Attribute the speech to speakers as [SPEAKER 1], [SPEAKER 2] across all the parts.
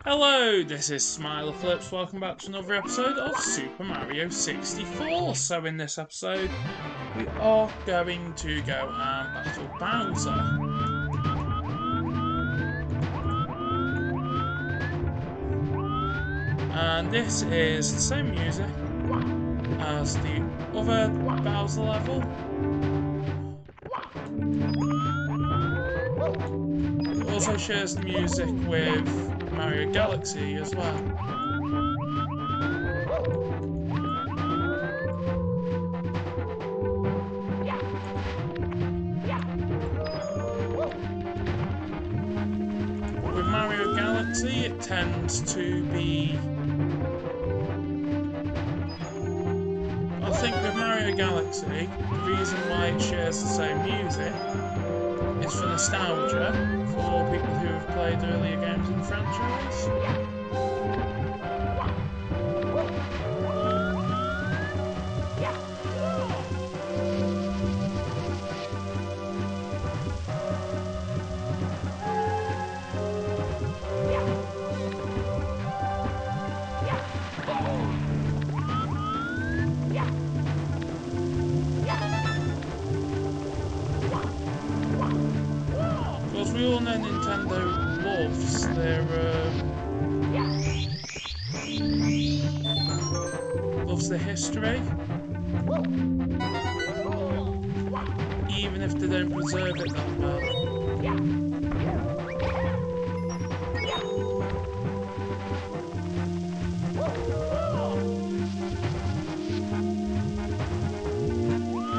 [SPEAKER 1] Hello, this is Smilerflips. Welcome back to another episode of Super Mario 64. So in this episode, we are going to go and battle Bowser. And this is the same music as the other Bowser level. It also shares the music with Mario Galaxy as well. With Mario Galaxy, it tends to be... I think with Mario Galaxy, the reason why it shares the same music is for nostalgia for people who have played earlier games in the franchise. Because we all know Nintendo loves their history, even if they don't preserve it that well.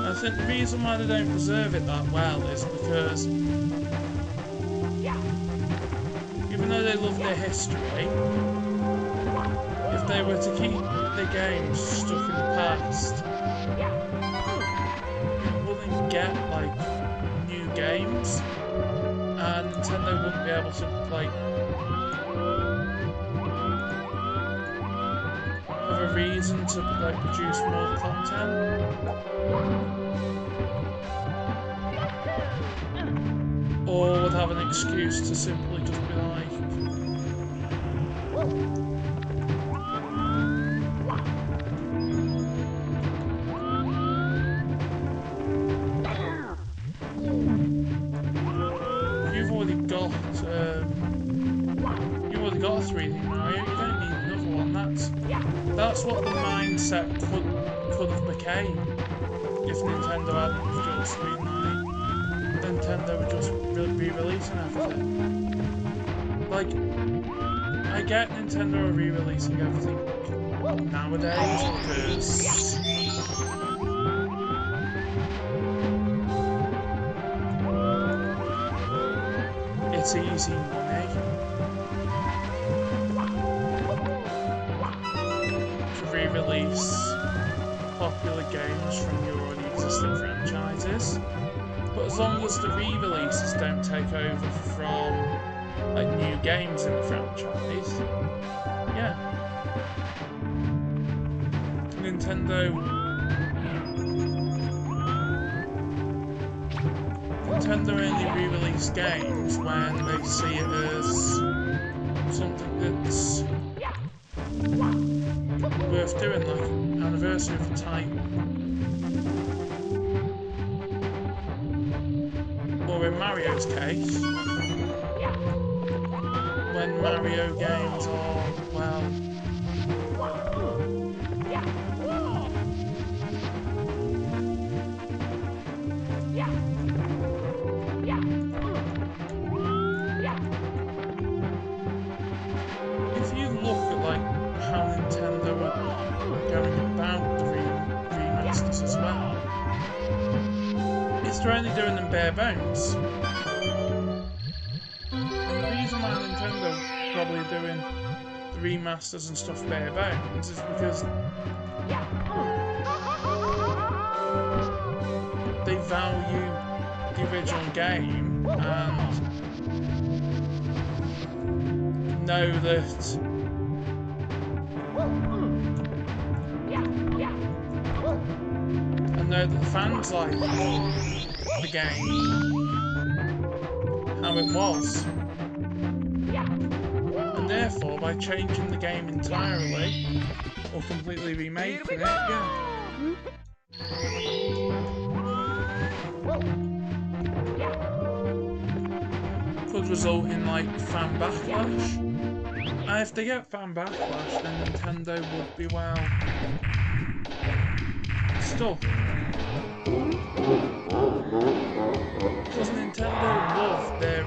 [SPEAKER 1] I think the reason why they don't preserve it that well is because even though they love their history, if they were to keep the games stuck in the past, you wouldn't get like new games, and Nintendo wouldn't be able to like have a reason to like produce more content, or would have an excuse to simply just be like, you've already got a 3D Mario, you don't need another one. That's what the mindset could have became if Nintendo hadn't just Nintendo would just re-releasing everything. Like, I get Nintendo are re-releasing everything nowadays because it's easy money to re-release popular games from your already existing franchises. But as long as the re-releases don't take over from like new games in the franchise, yeah. Nintendo only re-release games when they see it as something that's worth doing, like an anniversary of a title. Or in Mario's case, when Mario games are, well, if you look at like how Nintendo are going about the remasters as well, they're only doing them bare bones. And the reason why Nintendo probably doing the remasters and stuff bare bones is because they value the original game and know that the fans like the game how it was, and therefore, by changing the game entirely, or completely remaking it, yeah. Could result in, like, fan backlash. And if they get fan backlash, then Nintendo would be, well, stuck. Because Nintendo love their,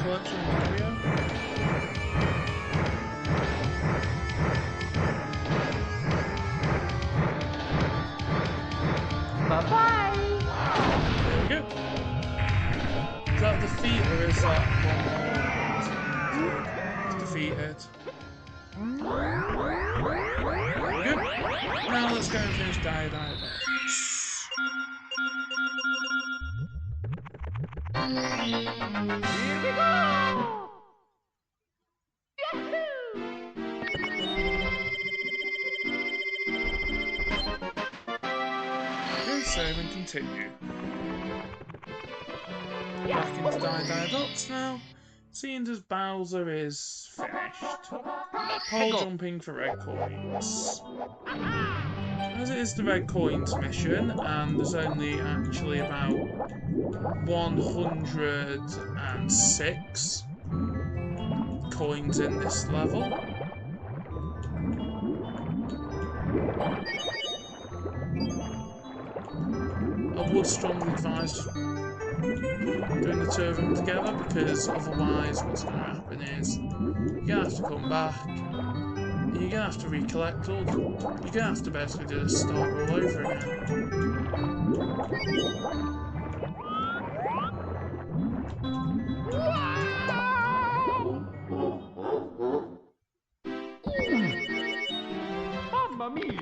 [SPEAKER 1] collection of Mario.
[SPEAKER 2] Bye-bye.
[SPEAKER 1] There we go. Is that defeat or is that one more? It's defeated. There we go. Now let's go and finish Diodots.
[SPEAKER 2] Here we go!
[SPEAKER 1] Go save and continue. Back into Diodots now. Seeing as Bowser is finished. Hold jumping for red coins. As it is the red coins mission, and there's only actually about 106 coins in this level. I would strongly advise doing the two of them together, because otherwise what's going to happen is you're going to have to come back and you're going to have to recollect all the... You're going to have to basically do the start all over again.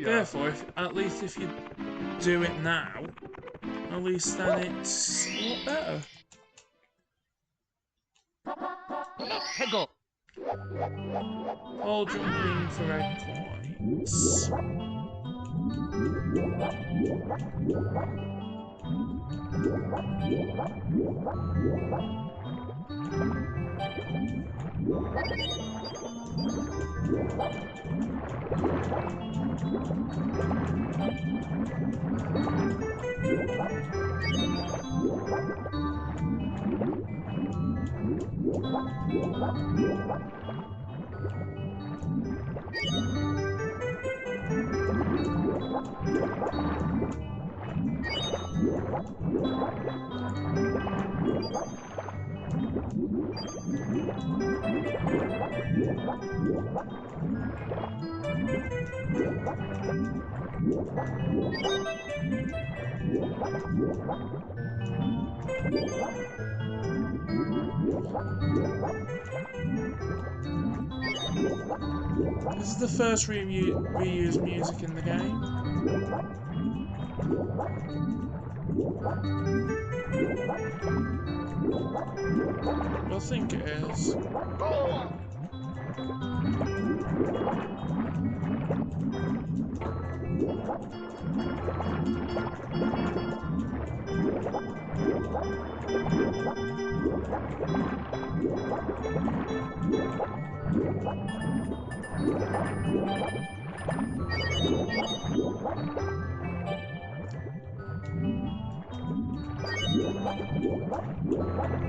[SPEAKER 1] Therefore, at least if you do it now, at least then it's a lot better. All jumping for red coins. This is the first reused music in the game. I think it is.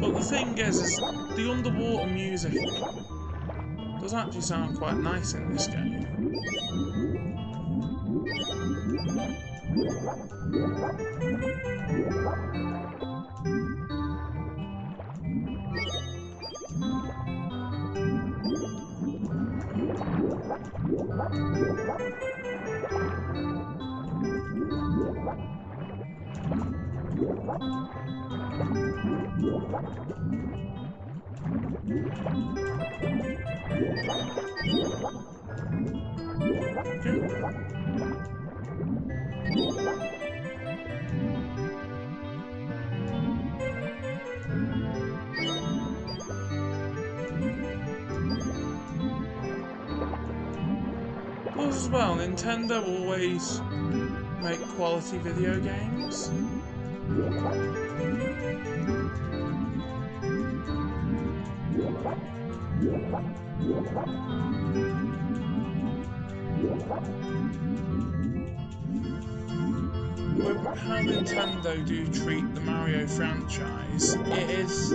[SPEAKER 1] But the thing is the underwater music does actually sound quite nice in this game. as well, Nintendo always make quality video games. With how Nintendo do treat the Mario franchise, it is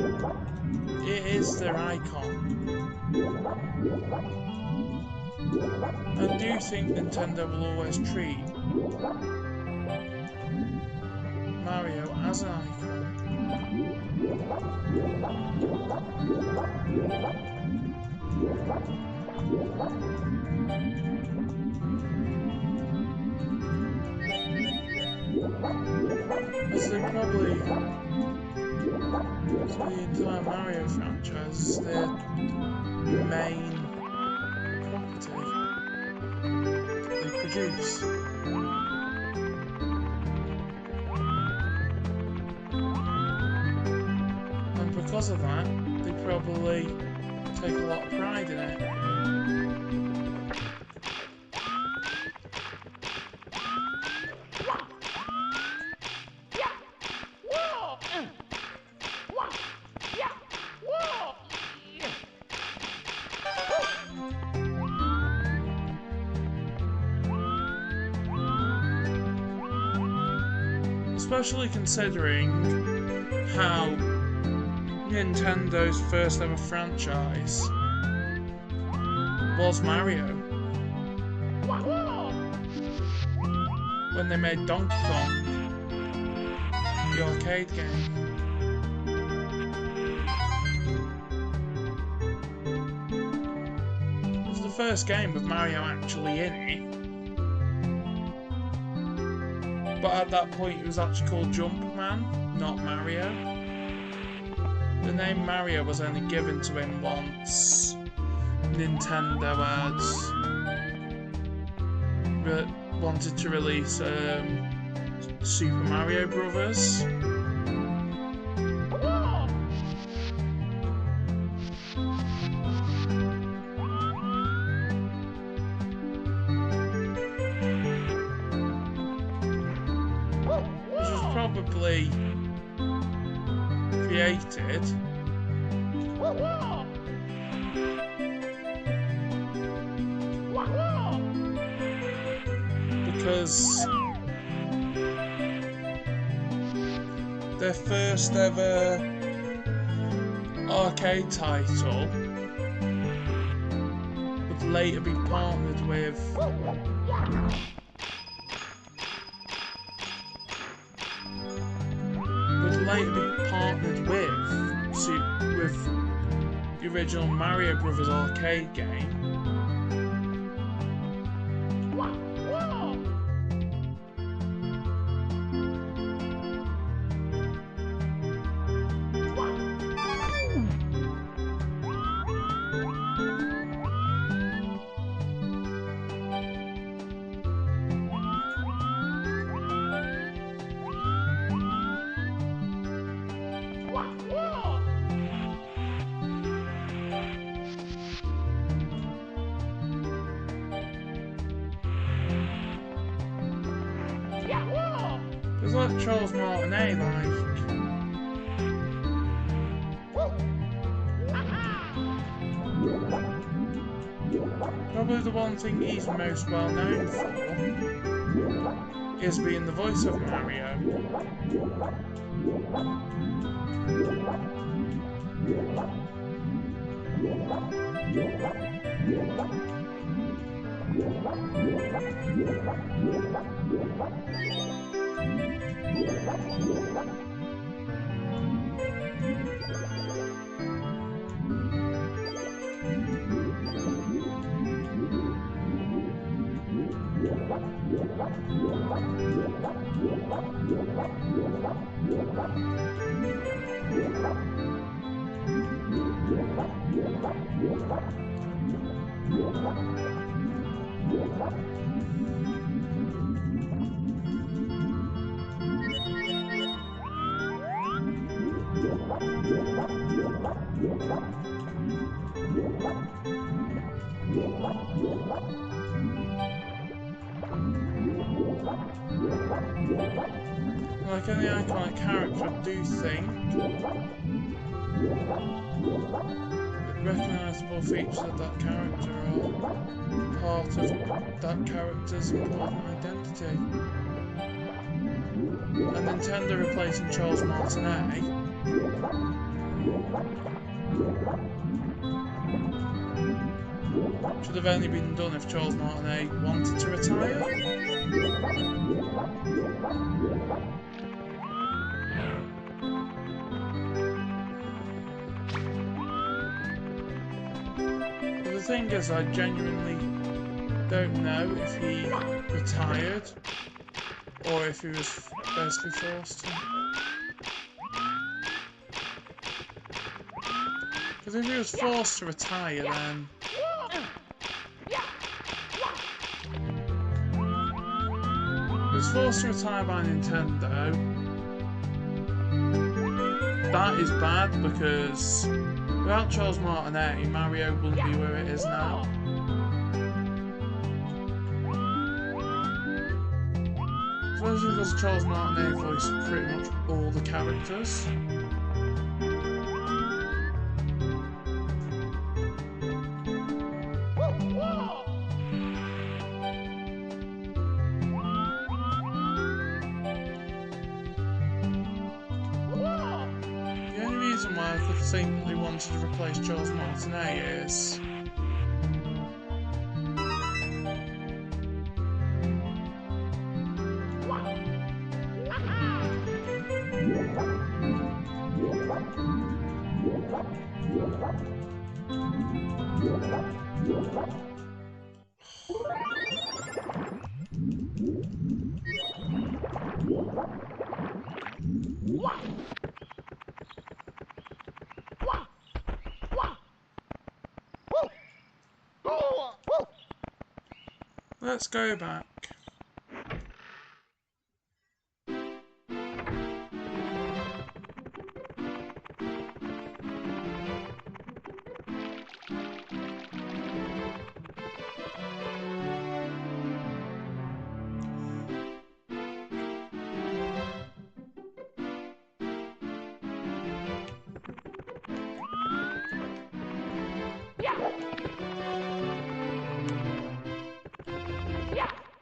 [SPEAKER 1] their icon. I do think Nintendo will always treat Mario as an icon. As they probably, so the entire Mario franchise is their main property that they produce. And because of that, they probably take a lot of pride in it. Especially considering how Nintendo's first ever franchise was Mario. When they made Donkey Kong, the arcade game. It was the first game with Mario actually in it. But at that point it was actually called Jumpman, not Mario. The name Mario was only given to him once Nintendo had wanted to release Super Mario Brothers. Probably created because their first ever arcade title would later be partnered with the original Mario Brothers arcade game. It's like Charles Martinet, probably the one thing he's most well known for is being the voice of Mario. Like any iconic character, I do think recognisable features of that character are part of that character's important identity. And Nintendo replacing Charles Martinet should have only been done if Charles Martinet wanted to retire. But the thing is, I genuinely don't know if he retired or if he was basically forced to. Because if he was forced to retire, then he was forced to retire by Nintendo. That is bad because without Charles Martinet, Mario wouldn't be where it is now. Especially because Charles Martinet voiced pretty much all the characters. The only reason why I could think they wanted to replace Charles Martinet is let's go back.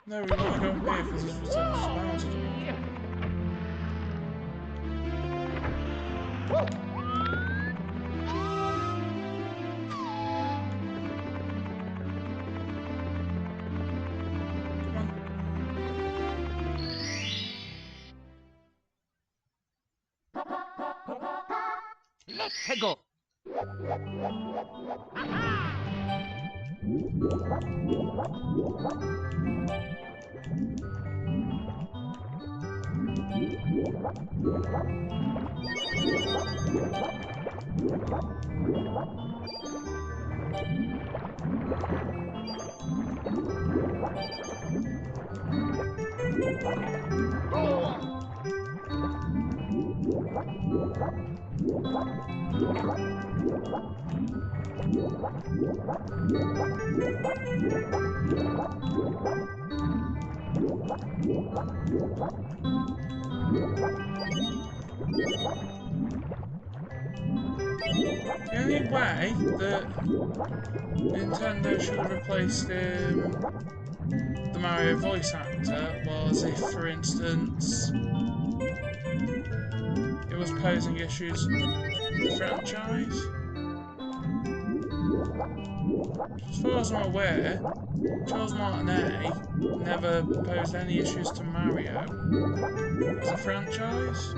[SPEAKER 1] No, we want to go here because this was about to do.
[SPEAKER 2] Let's go.
[SPEAKER 1] The only way that Nintendo should have replaced the Mario voice actor was if, for instance, it was posing issues with the franchise. As far as I'm aware, Charles Martinet never posed any issues to Mario as a franchise.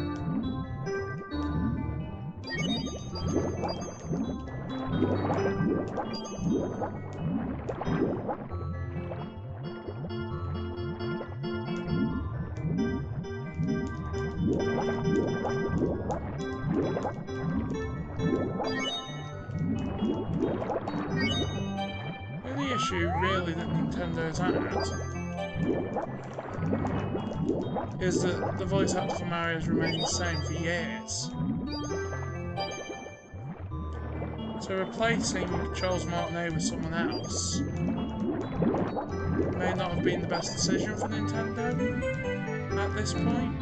[SPEAKER 1] The only issue really that Nintendo's had is that the voice actor for Mario has remained the same for years. So replacing Charles Martinet with someone else may not have been the best decision for Nintendo. at this point.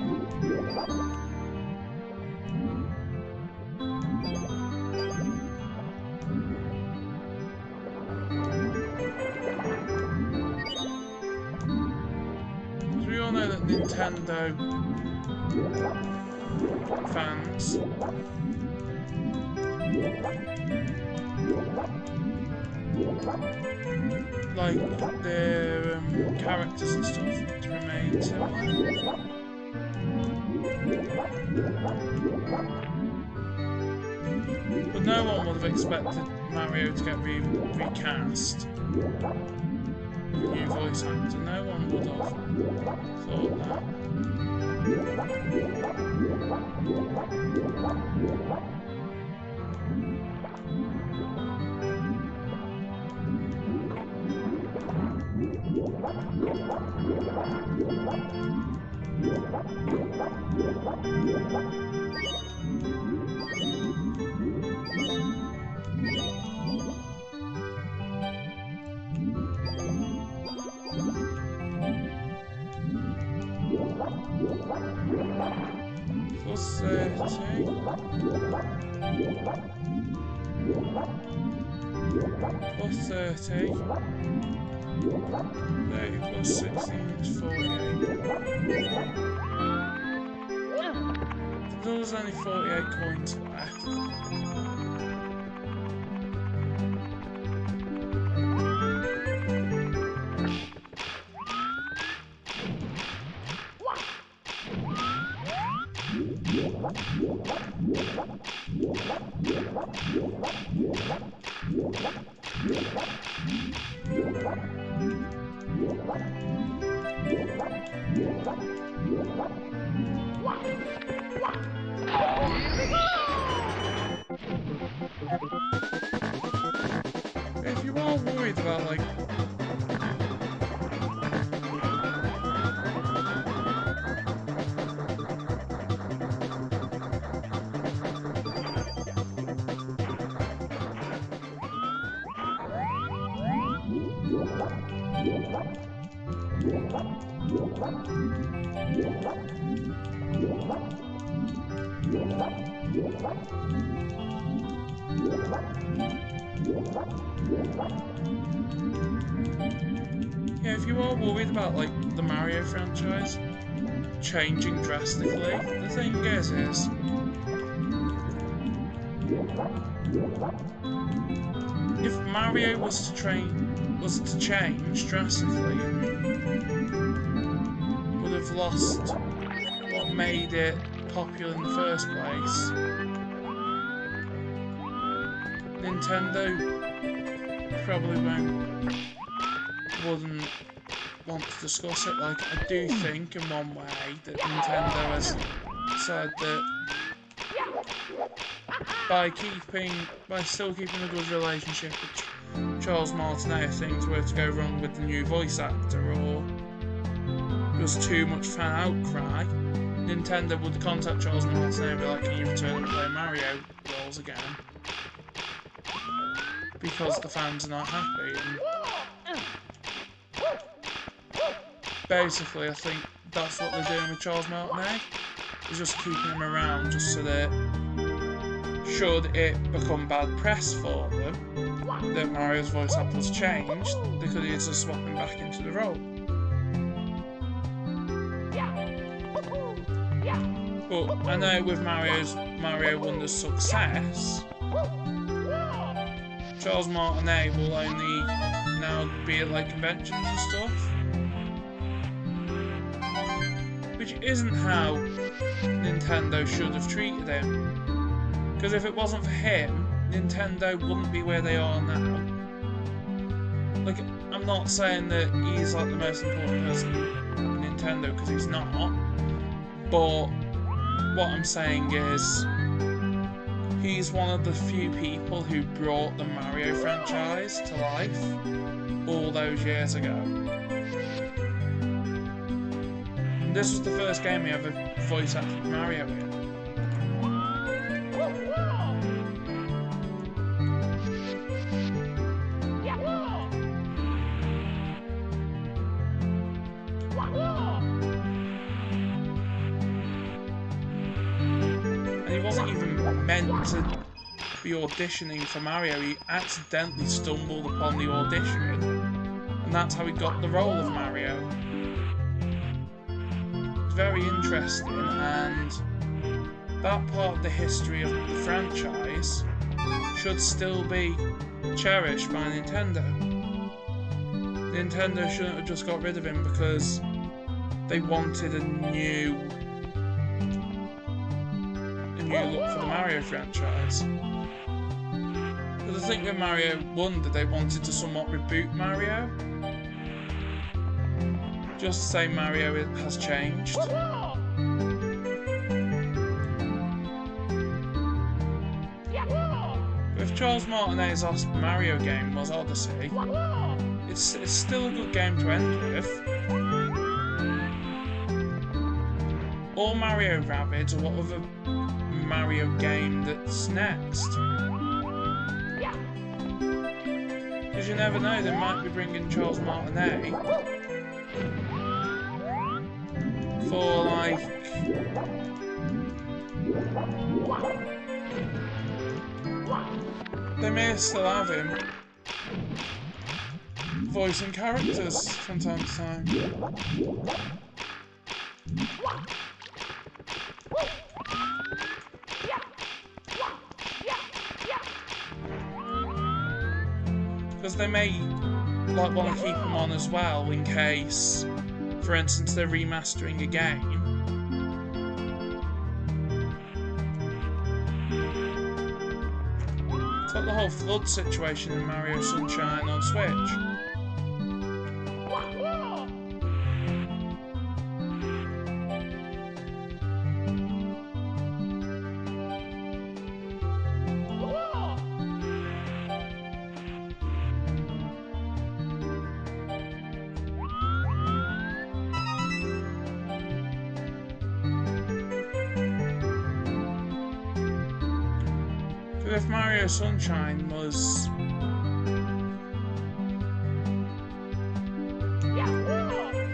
[SPEAKER 1] Because we all know that Nintendo fans like their characters and stuff to remain similar. But no one would have expected Mario to get recast with a new voice actor. No one would have thought that. Plus 30. Plus 30. 30 plus 16 is 48. There's only 48 coins left. If you are worried about like yeah, if you are worried about like the Mario franchise changing drastically, the thing is if Mario was to change drastically and would have lost what made it popular in the first place, Nintendo probably wouldn't want to discuss it. Like, I do think in one way that Nintendo has said that by still keeping a good relationship with Charles Martinet, if things were to go wrong with the new voice actor or there was too much fan outcry, Nintendo would contact Charles Martinet and be like, can you return and play Mario roles again? Because the fans are not happy. And basically, I think that's what they're doing with Charles Martinet. Is just keeping him around just so that should it become bad press for them that Mario's voice actor's changed, they could easily swap him back into the role. But I know with Mario Wonder's success, Charles Martinet will only now be at like conventions and stuff, which isn't how Nintendo should have treated him. Because if it wasn't for him, Nintendo wouldn't be where they are now. Like, I'm not saying that he's like the most important person in Nintendo, because he's not. But what I'm saying is, he's one of the few people who brought the Mario franchise to life all those years ago. And this was the first game he ever voice acted Mario in. meant to be auditioning for Mario, he accidentally stumbled upon the audition, and that's how he got the role of Mario. It's very interesting, and that part of the history of the franchise should still be cherished by Nintendo. Nintendo shouldn't have just got rid of him because they wanted a new look for the Mario franchise. Because I think with Mario Wonder they wanted to somewhat reboot Mario. Just to say Mario has changed. If Charles Martinet's last Mario game was Odyssey, it's still a good game to end with. Or Mario Rabbids, or whatever Mario game that's next. Because you never know, they might be bringing Charles Martinet for like they may still have him voicing characters from time to time. Because they may like want to keep him on as well in case, for instance, they're remastering a game. It's like the whole flood situation in Mario Sunshine on Switch. If Mario Sunshine was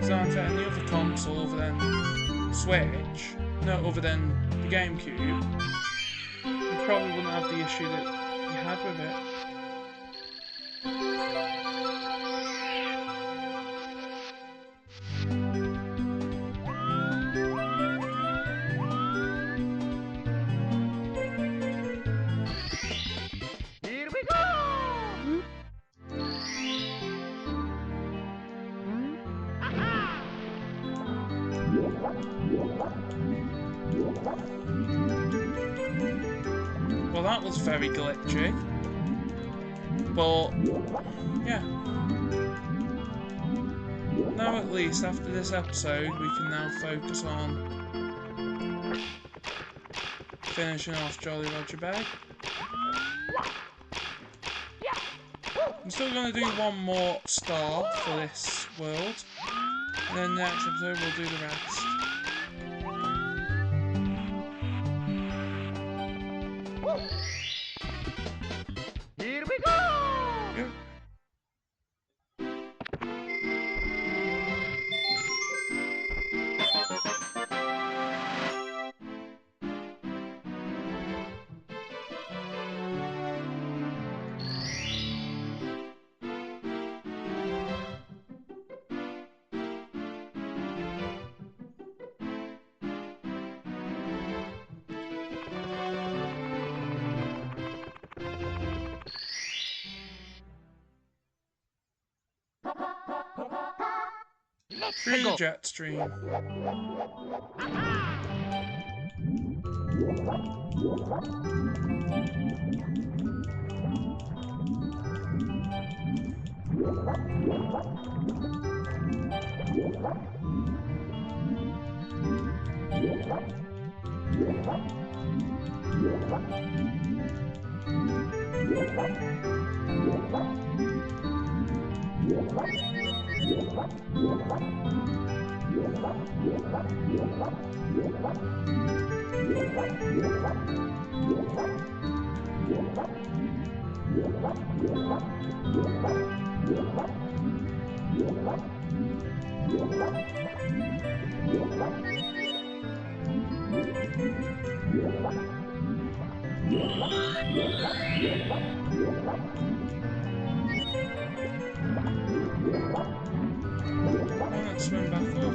[SPEAKER 1] designed for any other console other than Switch, no, other than the GameCube, you probably wouldn't have the issue that you had with it. Well, that was very glitchy, but yeah. Now at least after this episode we can now focus on finishing off Jolly Roger Bay. I'm still going to do one more star for this world, and then next episode we'll do the rest.
[SPEAKER 2] Here we go!
[SPEAKER 1] Yep. Free jet stream. And let's swim back up.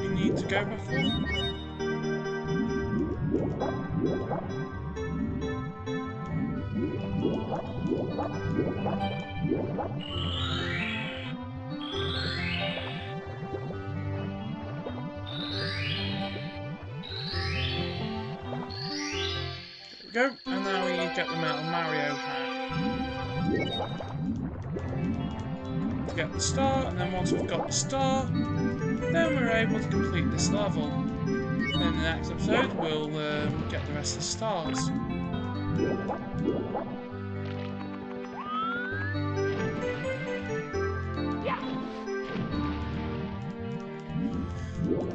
[SPEAKER 1] You need to go back up. There we go, and now we get the Metal Mario hat. We get the star, and then once we've got the star, then we're able to complete this level. Then in the next episode, we'll get the rest of the stars.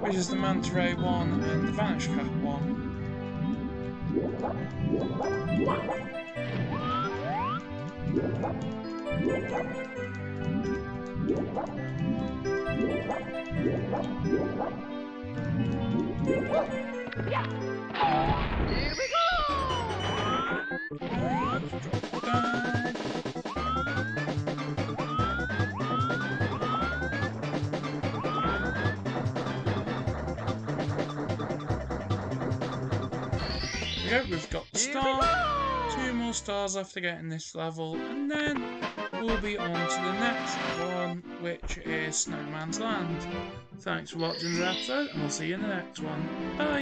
[SPEAKER 1] Which is the Manta Ray one and the Vanish Cap one.
[SPEAKER 2] Here we go!
[SPEAKER 1] Drop down. There we go, we've got the star, 2 more stars left to get in this level, and then we'll be on to the next one, which is Snowman's Land. Thanks for watching the episode, and I'll see you in the next one. Bye!